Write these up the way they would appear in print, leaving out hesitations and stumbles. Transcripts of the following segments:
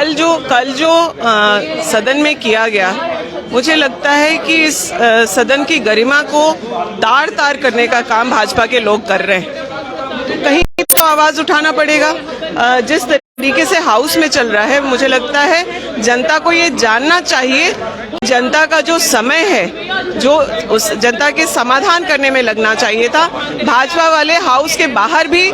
कल जो सदन में किया गया, मुझे लगता है कि इस सदन की गरिमा को तार तार करने का काम भाजपा के लोग कर रहे हैं। तो कहीं तो आवाज उठाना पड़ेगा। जिस तरीके से हाउस में चल रहा है, मुझे लगता है जनता को ये जानना चाहिए, जनता का जो समय है जो उस जनता के समाधान करने में लगना चाहिए था। भाजपा वाले हाउस के बाहर भी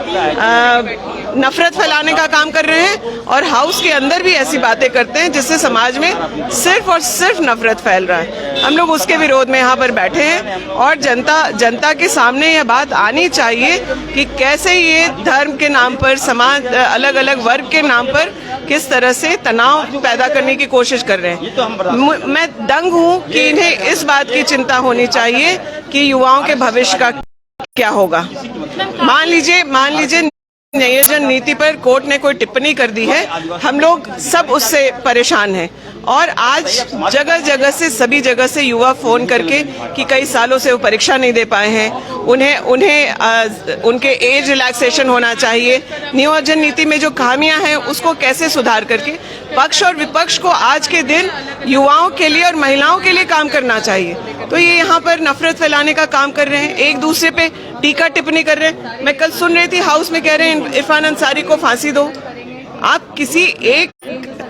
नफरत फैलाने का काम कर रहे हैं और हाउस के अंदर भी ऐसी बातें करते हैं जिससे समाज में सिर्फ और सिर्फ नफरत फैल रहा है। हम लोग उसके विरोध में यहाँ पर बैठे हैं और जनता के सामने यह बात आनी चाहिए कि कैसे ये धर्म के नाम पर, समाज अलग अलग वर्ग के नाम पर किस तरह से तनाव पैदा करने की कोशिश कर रहे हैं। मैं दंग हूँ कि इन्हें इस बात की चिंता होनी चाहिए कि युवाओं के भविष्य का क्या होगा। मान लीजिए नियोजन नीति पर कोर्ट ने कोई टिप्पणी कर दी है, हम लोग सब उससे परेशान हैं और आज जगह जगह से, सभी जगह से युवा फोन करके कि कई सालों से वो परीक्षा नहीं दे पाए हैं, उन्हें उनके एज रिलैक्सेशन होना चाहिए। नियोजन नीति में जो खामियां हैं उसको कैसे सुधार करके पक्ष और विपक्ष को आज के दिन युवाओं के लिए और महिलाओं के लिए काम करना चाहिए। तो ये यहाँ पर नफरत फैलाने का काम कर रहे हैं, एक दूसरे पे टीका टिप्पणी कर रहे हैं। मैं कल सुन रही थी हाउस में कह रहे हैं इरफान अंसारी को फांसी दो। आप किसी एक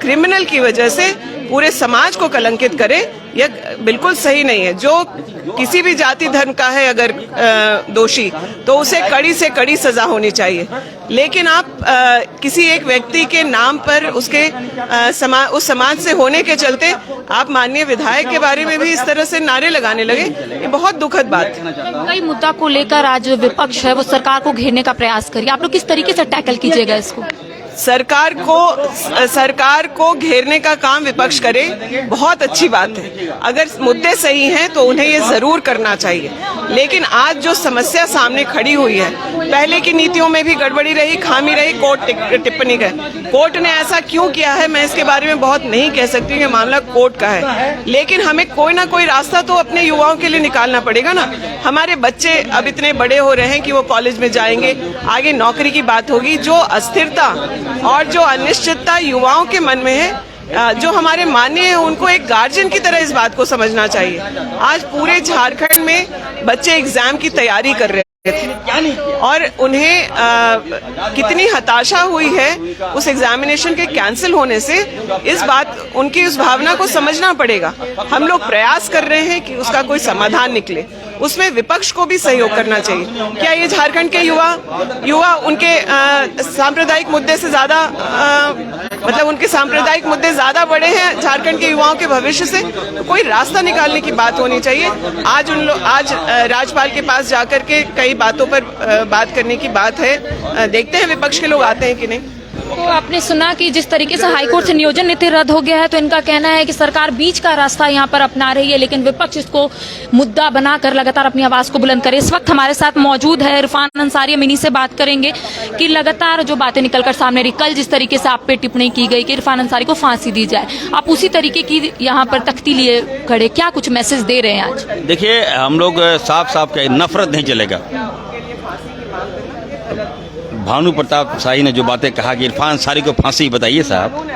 क्रिमिनल की वजह से पूरे समाज को कलंकित करें, यह बिल्कुल सही नहीं है। जो किसी भी जाति धर्म का है अगर दोषी, तो उसे कड़ी से कड़ी सजा होनी चाहिए। लेकिन आप किसी एक व्यक्ति के नाम पर उसके उस समाज से होने के चलते आप माननीय विधायक के बारे में भी इस तरह से नारे लगाने लगे, ये बहुत दुखद बात है। कई मुद्दा को लेकर आज विपक्ष है वो सरकार को घेरने का प्रयास करिए, आप लोग किस तरीके से टैकल कीजिएगा इसको? सरकार को घेरने का काम विपक्ष करे, बहुत अच्छी बात है। अगर मुद्दे सही हैं तो उन्हें ये जरूर करना चाहिए। लेकिन आज जो समस्या सामने खड़ी हुई है, पहले की नीतियों में भी गड़बड़ी रही, खामी रही, कोर्ट टिप्पणी का। कोर्ट ने ऐसा क्यों किया है मैं इसके बारे में बहुत नहीं कह सकती, ये मामला कोर्ट का है। लेकिन हमें कोई ना कोई रास्ता तो अपने युवाओं के लिए निकालना पड़ेगा ना। हमारे बच्चे अब इतने बड़े हो रहे हैं कि वो कॉलेज में जाएंगे, आगे नौकरी की बात होगी। जो अस्थिरता और जो अनिश्चितता युवाओं के मन में है, जो हमारे माननीय हैं, उनको एक गार्जियन की तरह इस बात को समझना चाहिए। आज पूरे झारखंड में बच्चे एग्जाम की तैयारी कर रहे थे और उन्हें कितनी हताशा हुई है उस एग्जामिनेशन के कैंसिल होने से, उनकी उस भावना को समझना पड़ेगा। हम लोग प्रयास कर रहे हैं कि उसका कोई समाधान निकले, उसमें विपक्ष को भी सहयोग करना चाहिए। क्या ये झारखंड के युवा उनके सांप्रदायिक मुद्दे से ज्यादा उनके सांप्रदायिक मुद्दे ज्यादा बड़े हैं झारखंड के युवाओं के भविष्य से? तो कोई रास्ता निकालने की बात होनी चाहिए। आज राज्यपाल के पास जाकर के कई बातों पर बात करने की बात है, देखते हैं विपक्ष के लोग आते हैं कि नहीं। तो आपने सुना कि जिस तरीके से हाईकोर्ट से नियोजन नीति रद्द हो गया है, तो इनका कहना है कि सरकार बीच का रास्ता यहाँ पर अपना रही है, लेकिन विपक्ष इसको मुद्दा बनाकर लगातार अपनी आवाज को बुलंद करे। इस वक्त हमारे साथ मौजूद है इरफान अंसारी। हम इन्हीं से बात करेंगे कि लगातार जो बातें निकलकर सामने रही, कल जिस तरीके से आप पे टिप्पणी की गई कि इरफान अंसारी को फांसी दी जाए, आप उसी तरीके की यहाँ पर तख्ती लिए खड़े, क्या कुछ मैसेज दे रहे हैं आज? देखिए, हम लोग साफ कहे, नफरत नहीं चलेगा। भानु प्रताप शाही ने जो बातें कहा कि इरफान अंसारी को फांसी, बताइए साहब,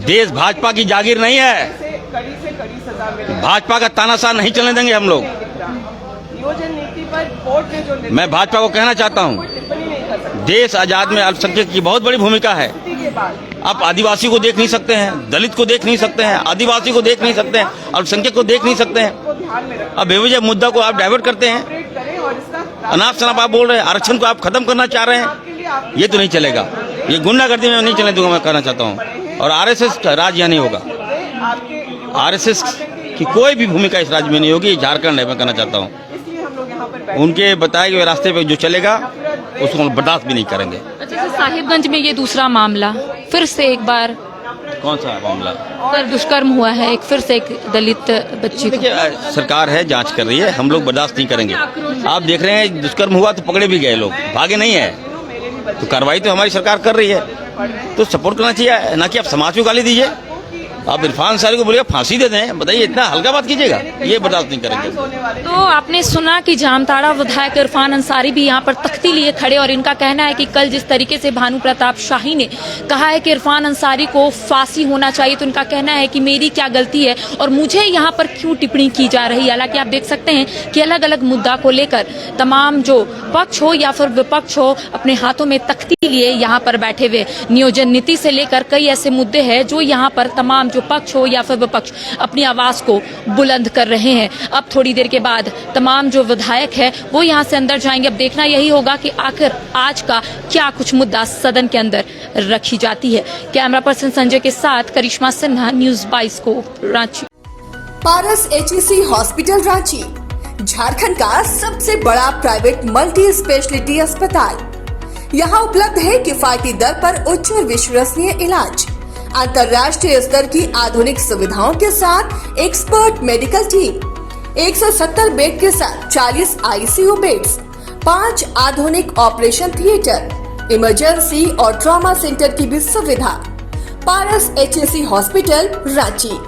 देश भाजपा की जागीर नहीं है। भाजपा का तानाशाह नहीं चलने देंगे हम लोग। मैं भाजपा को कहना चाहता हूं, देश आजाद में अल्पसंख्यक की बहुत बड़ी भूमिका है। आप आदिवासी को देख नहीं सकते हैं, दलित को देख नहीं सकते हैं, आदिवासी को देख नहीं सकते हैं, अल्पसंख्यक को देख नहीं सकते हैं। अब बेवजह मुद्दा को आप डाइवर्ट करते हैं, अनाप शनाप आप बोल रहे हैं, आरक्षण को आप खत्म करना चाह रहे हैं। ये तो नहीं चलेगा, ये गुंडागर्दी में नहीं चलने दूंगा, मैं कहना चाहता हूँ। और आरएसएस का राज यहाँ नहीं होगा। आरएसएस की कोई भी भूमिका इस राज्य में नहीं होगी। झारखंड है, मैं कहना चाहता हूँ। उनके बताए गए रास्ते पे जो चलेगा उसको बर्दाश्त भी नहीं करेंगे। अच्छा, साहिबगंज में ये दूसरा मामला फिर से एक बार, कौन सा मामला? सर, दुष्कर्म हुआ है, फिर से एक दलित बच्ची को। सरकार है, जांच कर रही है, हम लोग बर्दाश्त नहीं करेंगे। आप देख रहे हैं दुष्कर्म हुआ तो पकड़े भी गए लोग, भागे नहीं है। तो कार्रवाई तो हमारी सरकार कर रही है, तो सपोर्ट करना चाहिए, ना कि आप समाज को गाली दीजिए। आप इरफान अंसारी को बोलिए फांसी दे दें, बताइए इतना हल्का बात कीजिएगा, ये बर्दाश्त नहीं करेंगे। तो आपने सुना कि जामताड़ा विधायक इरफान अंसारी भी यहाँ पर तख्ती लिए खड़े और इनका कहना है कि कल जिस तरीके से भानु प्रताप शाही ने कहा है कि इरफान अंसारी को फांसी होना चाहिए, तो इनका कहना है कि मेरी क्या गलती है और मुझे यहाँ पर क्यों टिप्पणी की जा रही है। हालांकि आप देख सकते हैं कि अलग अलग मुद्दा को लेकर तमाम जो पक्ष हो या फिर विपक्ष हो अपने हाथों में तख्ती लिए यहाँ पर बैठे हुए। नियोजन नीति से लेकर कई ऐसे मुद्दे हैं जो यहाँ पर तमाम जो पक्ष हो या फिर विपक्ष अपनी आवाज को बुलंद कर रहे हैं। अब थोड़ी देर के बाद तमाम जो विधायक है वो यहाँ से अंदर जाएंगे। अब देखना यही होगा कि आखिर आज का क्या कुछ मुद्दा सदन के अंदर रखी जाती है। कैमरा पर्सन संजय के साथ करिश्मा सिन्हा, न्यूज़ 22 को रांची। पारस HEC हॉस्पिटल रांची झारखंड का सबसे बड़ा प्राइवेट मल्टी स्पेशलिटी अस्पताल। यहाँ उपलब्ध है किफायती दर पर उच्च और विश्वसनीय इलाज, अंतर्राष्ट्रीय स्तर की आधुनिक सुविधाओं के साथ एक्सपर्ट मेडिकल टीम, 170 बेड के साथ 40 ICU बेड्स, 5 आधुनिक ऑपरेशन थिएटर, इमरजेंसी और ट्रॉमा सेंटर की भी सुविधा। पारस HEC हॉस्पिटल रांची।